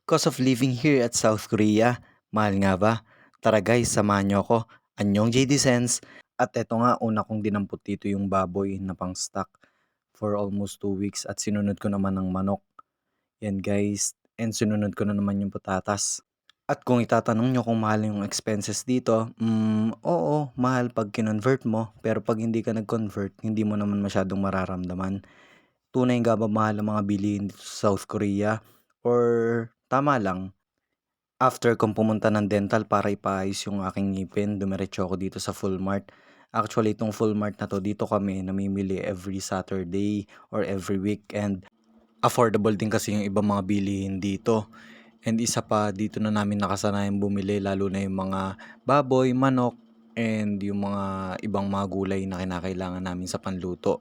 Cost of living here at South Korea, mahal nga ba? Tara guys, samahan niyo ako. Anyong JD Sense. At eto nga, una kong dinampot dito yung baboy na pang stock for almost 2 weeks at sinunod ko naman ng manok. Yan guys, and sinunod ko na naman yung patatas. At kung itatanong nyo kung mahal yung expenses dito, oo, mahal pag kinonvert mo, pero pag hindi ka nag-convert, hindi mo naman masyadong mararamdaman. Tunay nga ba mahal ang mga bilihin dito sa South Korea? Or tama lang? After kong pumunta ng dental para ipaayos yung aking ngipin, dumiretso ako dito sa Full Mart. Actually, itong Full Mart na to, dito kami namimili every Saturday or every weekend. Affordable din kasi yung ibang mga bilihin dito. And isa pa, dito na namin nakasanayan bumili, lalo na yung mga baboy, manok, and yung mga ibang mga gulay na kinakailangan namin sa panluto.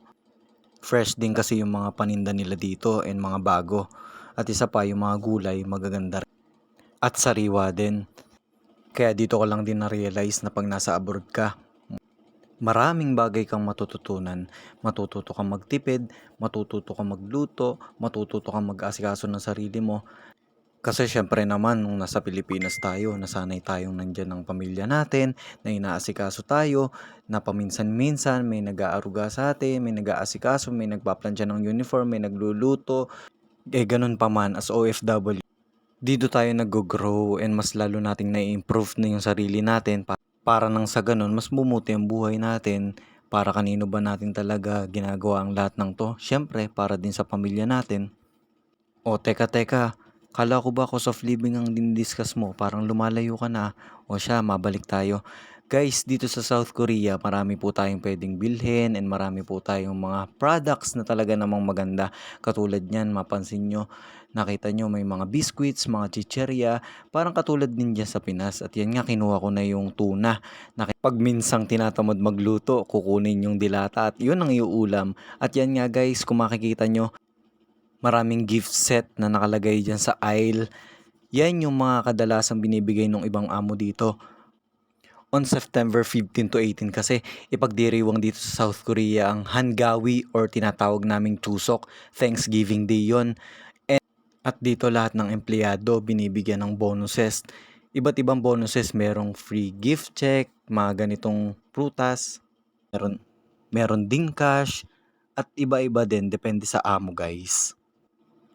Fresh din kasi yung mga paninda nila dito and mga bago. At isa pa, yung mga gulay magaganda rin. At sariwa din. Kaya dito ko lang din na-realize na pag nasa abroad ka, maraming bagay kang matututunan. Matututo kang magtipid, matututo kang magluto, matututo kang mag-asikaso ng sarili mo. Kasi syempre naman, nung nasa Pilipinas tayo, nasanay tayong nandyan ng pamilya natin, na inaasikaso tayo, na paminsan-minsan may nag-aaruga sa atin, may nag-aasikaso, may nagpaplansya ng uniform, may nagluluto. Ganun pa man as OFW. Dito tayo nag-grow and mas lalo nating na-improve na yung sarili natin para nang sa ganun mas bumuti ang buhay natin. Para kanino ba natin talaga ginagawa ang lahat ng to? Syempre para din sa pamilya natin. O teka, kala ko ba cost of living ang dinidiscuss mo? Parang lumalayo ka na. O siya, mabalik tayo. Guys, dito sa South Korea, marami po tayong pwedeng bilhin and marami po tayong mga products na talaga namang maganda. Katulad niyan, mapansin nyo, nakita nyo may mga biscuits, mga chicherya, parang katulad din dyan sa Pinas. At yan nga, kinuha ko na yung tuna. Pag minsang tinatamad magluto, kukunin yung dilata at yun ang iuulam. At yan nga guys, kung makikita nyo, maraming gift set na nakalagay dyan sa aisle. Yan yung mga kadalasang binibigay ng ibang amo dito. On September 15 to 18 kasi ipagdiriwang dito sa South Korea ang Hangawi or tinatawag naming Chuseok. Thanksgiving Day yon. At dito lahat ng empleyado binibigyan ng bonuses. Iba't ibang bonuses, merong free gift check, mga ganitong prutas, meron, meron ding cash, at iba-iba din, depende sa amo guys.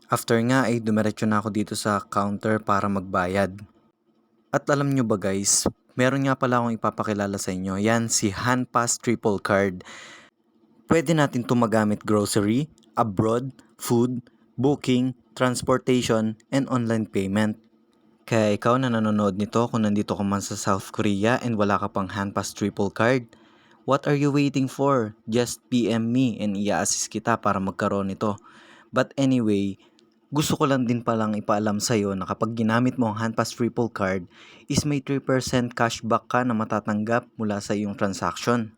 After nga ay dumiretso na ako dito sa counter para magbayad. At alam nyo ba guys, meron nga pala akong ipapakilala sa inyo. Yan si Hanpass Triple Card. Pwede natin ito magamit grocery, abroad, food, booking, transportation, and online payment. Kaya ikaw na nanonood nito kung nandito ka man sa South Korea and wala ka pang Hanpass Triple Card, what are you waiting for? Just PM me and i-assist kita para magkaroon nito. But anyway, gusto ko lang din palang ipaalam sa'yo na kapag ginamit mo ang Hanpass Triple Card is may 3% cashback ka na matatanggap mula sa iyong transaction.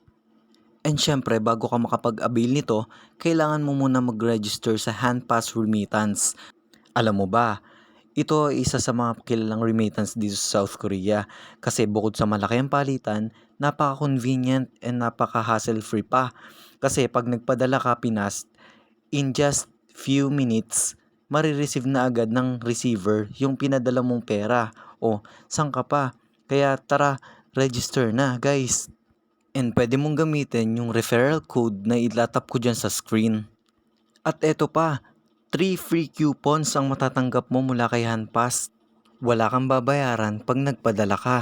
And syempre, bago ka makapag-avail nito, kailangan mo muna mag-register sa Hanpass Remittance. Alam mo ba, ito ay isa sa mga kilalang remittance dito sa South Korea kasi bukod sa malaki ang palitan, napaka-convenient and napaka-hassle-free pa. Kasi pag nagpadala ka Pinas, in just few minutes, marireceive na agad ng receiver yung pinadala mong pera. O, saan ka pa? Kaya tara, register na guys. And pwede mong gamitin yung referral code na ilatap ko dyan sa screen. At eto pa, 3 free coupons ang matatanggap mo mula kay Hanpass. Wala kang babayaran pag nagpadala ka.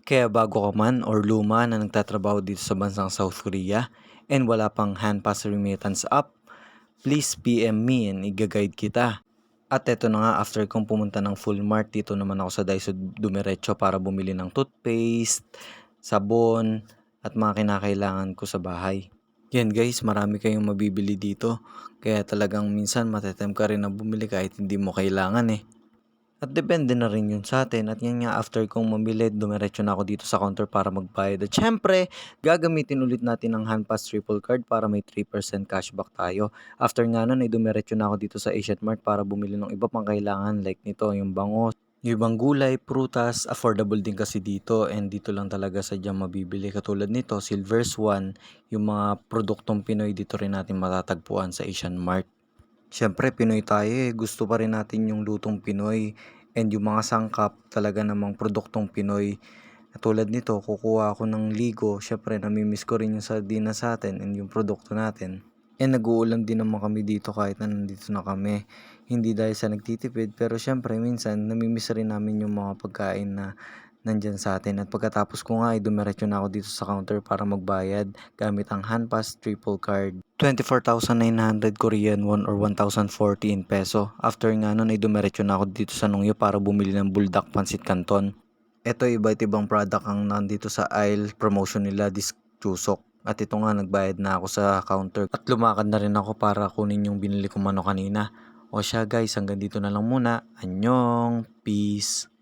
Kaya bago ka man or luma na nagtatrabaho dito sa bansang South Korea and wala pang Hanpass Remittance app, please PM me and i-guide kita. At eto na nga, after kong pumunta ng Full Mart, dito naman ako sa Daiso dumiretso para bumili ng toothpaste, sabon, at mga kinakailangan ko sa bahay. Yan guys, marami kayong mabibili dito. Kaya talagang minsan matetem ka rin na bumili kahit hindi mo kailangan eh. At depende na rin yun sa atin. At yan nga, after kong mamili, dumiretso na ako dito sa counter para magbayad. At syempre, gagamitin ulit natin ang Hanpass Triple Card para may 3% cashback tayo. After nga nun, ay dumiretso na ako dito sa Asian Mart para bumili ng iba pang kailangan like nito, yung bangos. Yung ibang gulay, prutas, affordable din kasi dito and dito lang talaga sadyang mabibili. Katulad nito, Silver Swan, yung mga produktong Pinoy dito rin natin matatagpuan sa Asian Mart. Siyempre, Pinoy tayo eh. Gusto pa rin natin yung lutong Pinoy. And yung mga sangkap talaga namang produktong Pinoy. Tulad nito, kukuha ako ng ligo. Syempre, namimiss ko rin yung sardinas sa'tin and yung produkto natin. And nag-uulam din naman kami dito kahit na nandito na kami. Hindi dahil sa nagtitipid, pero syempre minsan namimiss rin namin yung mga pagkain na nandyan sa atin. At pagkatapos ko nga ay dumiretso na ako dito sa counter para magbayad gamit ang Hanpas Triple Card. 24,900 Korean won or 1,040 in peso. After nga nun ay dumiretso na ako dito sa Nongyo para bumili ng Buldak Pansit Canton. Ito iba't ibang product ang nandito sa aisle promotion nila this Chuseok. At ito nga nagbayad na ako sa counter at lumakad na rin ako para kunin yung binili kong manok kanina. O siya guys, hanggang dito na lang muna. Annyeong, peace.